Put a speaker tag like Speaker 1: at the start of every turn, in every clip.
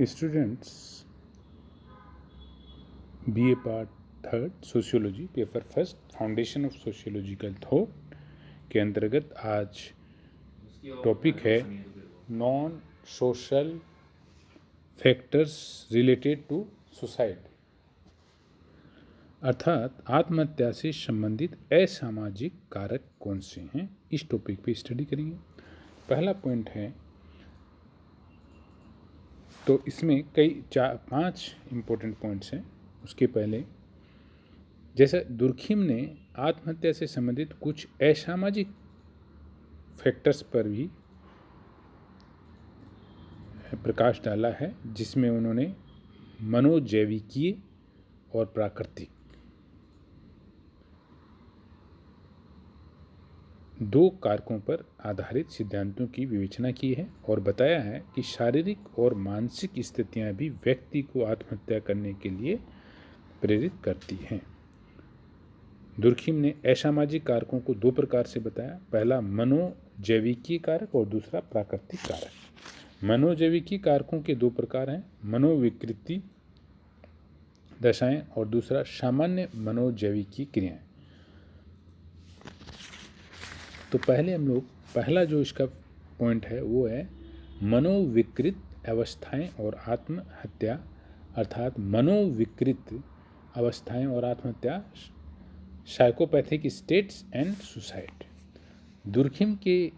Speaker 1: Students, BA part 3 sociology paper first foundation of sociological thought के अंतर्गत आज topic है non social factors related to suicide, अर्थात आत्महत्या से संबंधित असामाजिक कारक कौन से हैं। इस टॉपिक पे स्टडी करेंगे। पहला पॉइंट है, तो इसमें कई 4-5 इम्पोर्टेंट पॉइंट्स हैं। उसके पहले, जैसे दुर्खिम ने आत्महत्या से संबंधित कुछ असामाजिक फैक्टर्स पर भी प्रकाश डाला है, जिसमें उन्होंने मनोजैविकीय और प्राकृतिक दो कारकों पर आधारित सिद्धांतों की विवेचना की है और बताया है कि शारीरिक और मानसिक स्थितियां भी व्यक्ति को आत्महत्या करने के लिए प्रेरित करती हैं। दुर्खिम ने असामाजिक कारकों को दो प्रकार से बताया। पहला मनोजैविकीय कारक और दूसरा प्राकृतिक कारक। मनोजैविकीय कारकों के दो प्रकार हैं, मनोविकृति दशाएं और दूसरा सामान्य मनोजैविकीय क्रियाएं। तो पहले हम लोग पहला जो इसका पॉइंट है वो है मनोविकृत अवस्थाएं और आत्महत्या, अर्थात मनोविकृत अवस्थाएं और आत्महत्या, psychopathic states and suicide. Durkheim के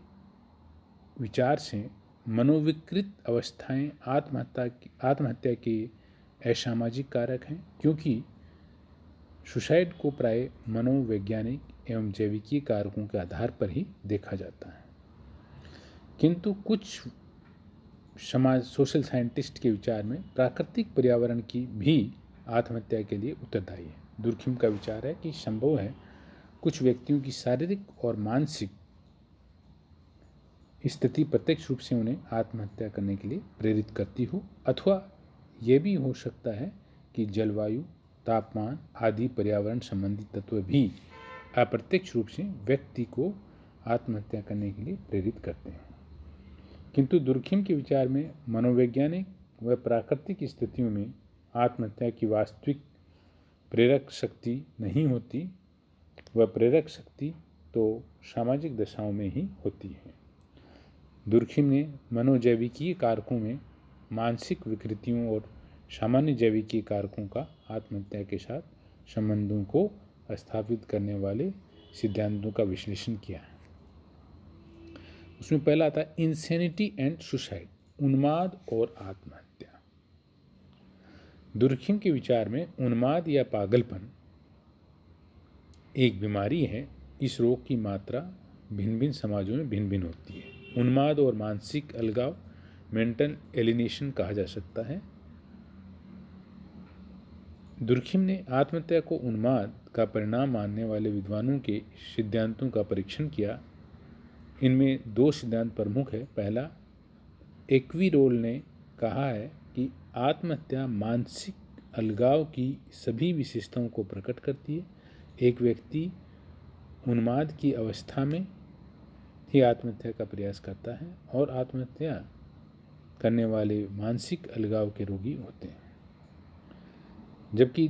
Speaker 1: विचार से मनोविकृत अवस्थाएं आत्महत्या के असामाजिक कारक हैं, क्योंकि सुसाइड को प्राय मनोवैज्ञानिक एवं जैविकीय कारकों के आधार पर ही देखा जाता है। किंतु कुछ सोशल साइंटिस्ट के विचार में प्राकृतिक पर्यावरण की भी आत्महत्या के लिए उत्तरदायी है। दुर्खिम का विचार है कि संभव है कुछ व्यक्तियों की शारीरिक और मानसिक स्थिति प्रत्यक्ष रूप से उन्हें आत्महत्या करने के लिए प्रेरित करती हो, अथवा यह भी हो सकता है कि जलवायु, तापमान आदि पर्यावरण संबंधी तत्व भी अप्रत्यक्ष रूप से व्यक्ति को आत्महत्या करने के लिए प्रेरित करते हैं। किंतु दुर्खिम के विचार में मनोवैज्ञानिक व प्राकृतिक स्थितियों में आत्महत्या की वास्तविक प्रेरक शक्ति नहीं होती। वह प्रेरक शक्ति तो सामाजिक दशाओं में ही होती है। दुर्खिम ने मनोजैविकीय कारकों में मानसिक विकृतियों और सामान्य जैविकीय कारकों का आत्महत्या के साथ संबंधों को स्थापित करने वाले सिद्धांतों का विश्लेषण किया है। उसमें पहला आता है इंसेनिटी एंड सुसाइड, उन्माद और आत्महत्या। दुर्खिम के विचार में उन्माद या पागलपन एक बीमारी है। इस रोग की मात्रा भिन्न भिन्न समाजों में भिन्न भिन्न होती है। उन्माद और मानसिक अलगाव, मेंटल एलिनेशन कहा जा सकता है। दुर्खिम ने आत्महत्या को उन्माद का परिणाम मानने वाले विद्वानों के सिद्धांतों का परीक्षण किया। इनमें दो सिद्धांत प्रमुख है। पहला, एक्विरोल ने कहा है कि आत्महत्या मानसिक अलगाव की सभी विशेषताओं को प्रकट करती है। एक व्यक्ति उन्माद की अवस्था में ही आत्महत्या का प्रयास करता है और आत्महत्या करने वाले मानसिक अलगाव के रोगी होते हैं। जबकि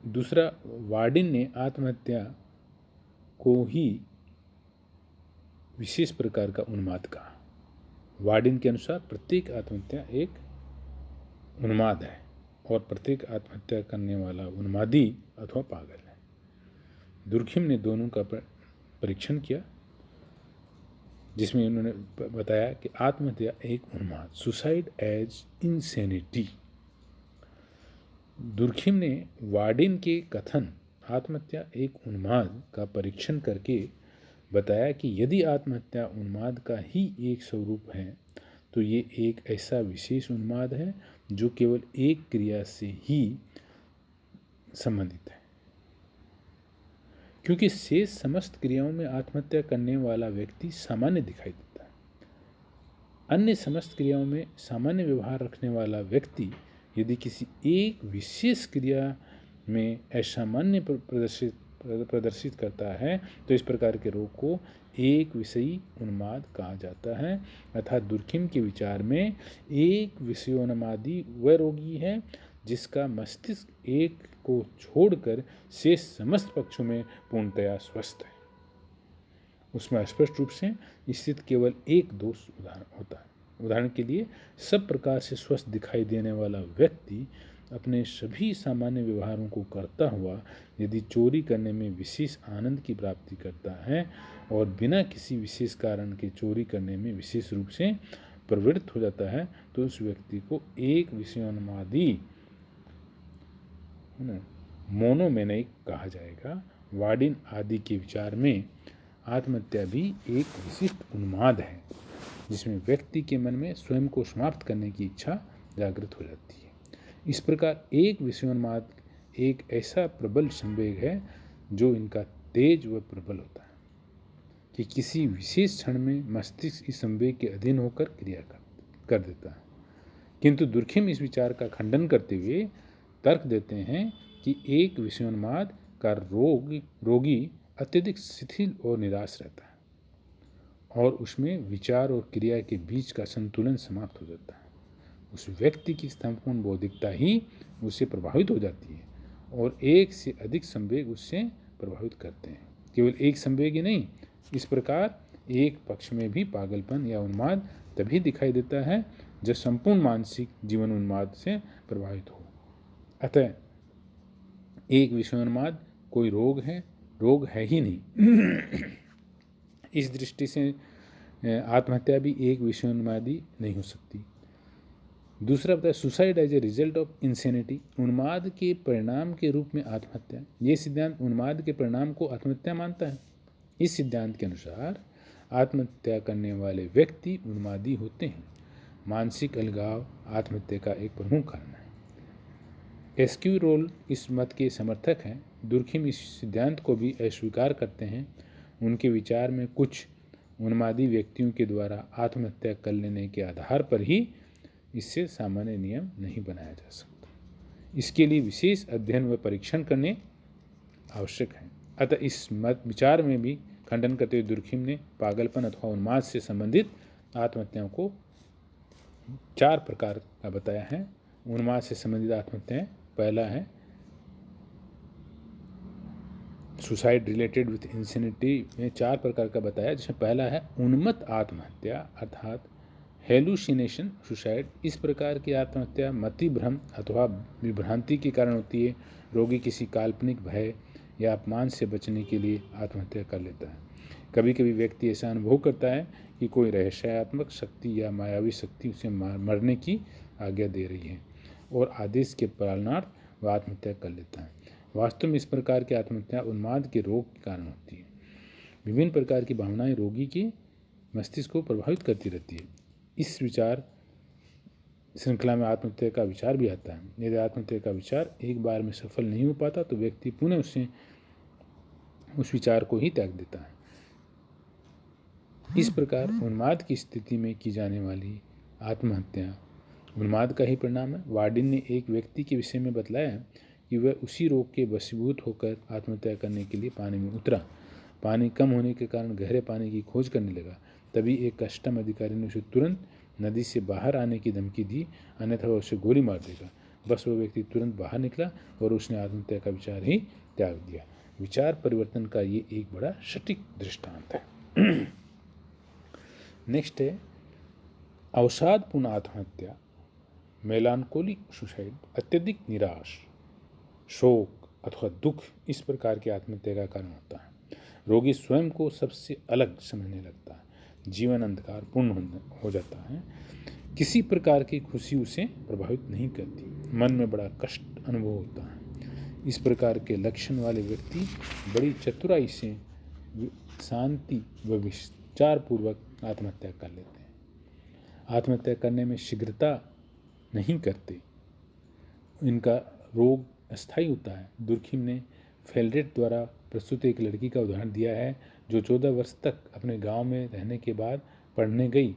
Speaker 1: दूसरा, वार्डिन ने आत्महत्या को ही विशेष प्रकार का उन्माद कहा। वार्डिन के अनुसार प्रत्येक आत्महत्या एक उन्माद है और प्रत्येक आत्महत्या करने वाला उन्मादी अथवा पागल है। दुर्खिम ने दोनों का परीक्षण किया, जिसमें उन्होंने बताया कि आत्महत्या एक उन्माद, सुसाइड एज इंसेनिटी। दुर्खिम ने वार्डिन के कथन आत्महत्या एक उन्माद का परीक्षण करके बताया कि यदि आत्महत्या उन्माद का ही एक स्वरूप है तो ये एक ऐसा विशेष उन्माद है जो केवल एक क्रिया से ही संबंधित है, क्योंकि शेष समस्त क्रियाओं में आत्महत्या करने वाला व्यक्ति सामान्य दिखाई देता है। अन्य समस्त क्रियाओं में सामान्य व्यवहार रखने वाला व्यक्ति यदि किसी एक विशेष क्रिया में असामान्य प्रदर्शित करता है तो इस प्रकार के रोग को एक विषयी उन्माद कहा जाता है। अर्थात दुर्खिम के विचार में एक विषयोन्मादी वह रोगी है जिसका मस्तिष्क एक को छोड़कर शेष समस्त पक्षों में पूर्णतया स्वस्थ है। उसमें स्पष्ट रूप से स्थित केवल एक दोष उदाहरण होता है। उदाहरण के लिए, सब प्रकार से स्वस्थ दिखाई देने वाला व्यक्ति अपने सभी सामान्य व्यवहारों को करता हुआ यदि चोरी करने में विशेष आनंद की प्राप्ति करता है और बिना किसी विशेष कारण के चोरी करने में विशेष रूप से प्रवृत्त हो जाता है, तो उस व्यक्ति को एक विषयोन्मादी मोनोमेनिक कहा जाएगा। वार्डिन आदि के विचार में आत्महत्या भी एक विशिष्ट उन्माद है जिसमें व्यक्ति के मन में स्वयं को समाप्त करने की इच्छा जागृत हो जाती है। इस प्रकार एक विषयोन्माद एक ऐसा प्रबल संवेग है जो इनका तेज व प्रबल होता है कि किसी विशेष क्षण में मस्तिष्क इस संवेग के अधीन होकर क्रिया कर देता है। किंतु दुर्खिम इस विचार का खंडन करते हुए तर्क देते हैं कि एक विषयोन्माद का रोगी अत्यधिक शिथिल और निराश रहता है और उसमें विचार और क्रिया के बीच का संतुलन समाप्त हो जाता है। उस व्यक्ति की संपूर्ण बौद्धिकता ही उससे प्रभावित हो जाती है और एक से अधिक संवेग उससे प्रभावित करते हैं। केवल एक संवेग ही नहीं, इस प्रकार एक पक्ष में भी पागलपन या उन्माद तभी दिखाई देता है जब संपूर्ण मानसिक जीवन उन्माद से प्रभावित हो। अतः एक विषयोन्माद कोई रोग है ही नहीं। इस दृष्टि से आत्महत्या भी एक विषयोन्मादी नहीं हो सकती। दूसरा बताया suicide as a result of insanity, उन्माद के परिणाम के रूप में आत्महत्या। ये सिद्धांत उन्माद के परिणाम को आत्महत्या मानता है। इस सिद्धांत के अनुसार आत्महत्या करने वाले व्यक्ति उन्मादी होते हैं। मानसिक अलगाव आत्महत्या का एक प्रमुख कारण है। एस्क्यूरोल इस मत के समर्थक हैं। दुर्खिम इस सिद्धांत को भी अस्वीकार करते हैं। उनके विचार में कुछ उन्मादी व्यक्तियों के द्वारा आत्महत्या कर लेने के आधार पर ही इससे सामान्य नियम नहीं बनाया जा सकता। इसके लिए विशेष अध्ययन व परीक्षण करने आवश्यक हैं। अतः इस मत विचार में भी खंडन करते हुए दुर्खिम ने पागलपन अथवा उन्माद से संबंधित आत्महत्याओं को 4 प्रकार का बताया है। उन्माद से संबंधित आत्महत्याएं, पहला है सुसाइड रिलेटेड विथ इंसेनिटी में 4 प्रकार का बताया, जिसमें पहला है उन्मत्त आत्महत्या अर्थात हेलुसिनेशन सुसाइड। इस प्रकार की आत्महत्या मति भ्रम अथवा विभ्रांति के कारण होती है। रोगी किसी काल्पनिक भय या अपमान से बचने के लिए आत्महत्या कर लेता है। कभी कभी व्यक्ति ऐसा अनुभव करता है कि कोई रहस्यात्मक शक्ति या मायावी शक्ति उसे मरने की आज्ञा दे रही है और आदेश के पालनार्थ वह आत्महत्या कर लेता है। वास्तव में इस प्रकार की आत्महत्या उन्माद के रोग के कारण होती है। विभिन्न प्रकार की भावनाएं रोगी के मस्तिष्क को प्रभावित करती रहती है। इस विचार श्रृंखला में आत्महत्या का विचार भी आता है। यदि आत्महत्या का विचार एक बार में सफल नहीं हो पाता तो व्यक्ति पुनः उस विचार को ही त्याग देता है। इस प्रकार उन्माद की स्थिति में की जाने वाली आत्महत्या उन्माद का ही परिणाम है। वार्डिन ने एक व्यक्ति के विषय में बतलाया कि वह उसी रोग के वशीभूत होकर आत्महत्या करने के लिए पानी में उतरा। पानी कम होने के कारण गहरे पानी की खोज करने लगा। तभी एक कस्टम अधिकारी ने उसे तुरंत नदी से बाहर आने की धमकी दी, अन्यथा वह उसे गोली मार देगा। बस वह व्यक्ति तुरंत बाहर निकला और उसने आत्महत्या का विचार ही त्याग दिया। विचार परिवर्तन का ये एक बड़ा सटीक दृष्टांत है। नेक्स्ट है अवसादपूर्ण आत्महत्या, मेलानकोलिक सुसाइड। अत्यधिक निराश, शोक अथवा दुख इस प्रकार की आत्महत्या का कारण होता है। रोगी स्वयं को सबसे अलग समझने लगता है। जीवन अंधकार पूर्ण हो जाता है। किसी प्रकार की खुशी उसे प्रभावित नहीं करती। मन में बड़ा कष्ट अनुभव होता है। इस प्रकार के लक्षण वाले व्यक्ति बड़ी चतुराई से शांति व विचारपूर्वक आत्महत्या कर लेते हैं। आत्महत्या करने में शीघ्रता नहीं करते। इनका रोग अस्थायी होता है। दुर्खिम ने फेल्डेट द्वारा प्रस्तुत एक लड़की का उदाहरण दिया है जो 14 वर्ष तक अपने गांव में रहने के बाद पढ़ने गई।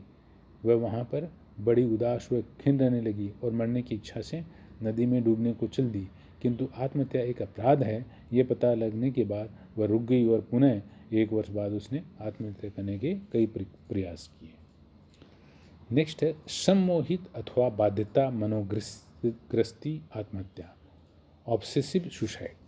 Speaker 1: वह वहां पर बड़ी उदास व खिन्न रहने लगी और मरने की इच्छा से नदी में डूबने को चल दी। किंतु आत्महत्या एक अपराध है, ये पता लगने के बाद वह रुक गई और पुनः 1 वर्ष बाद उसने आत्महत्या करने के कई प्रयास किए। नेक्स्ट है सम्मोहित अथवा बाध्यता मनोग्रस्ती आत्महत्या, ऑब्सेसिव सुसाइड।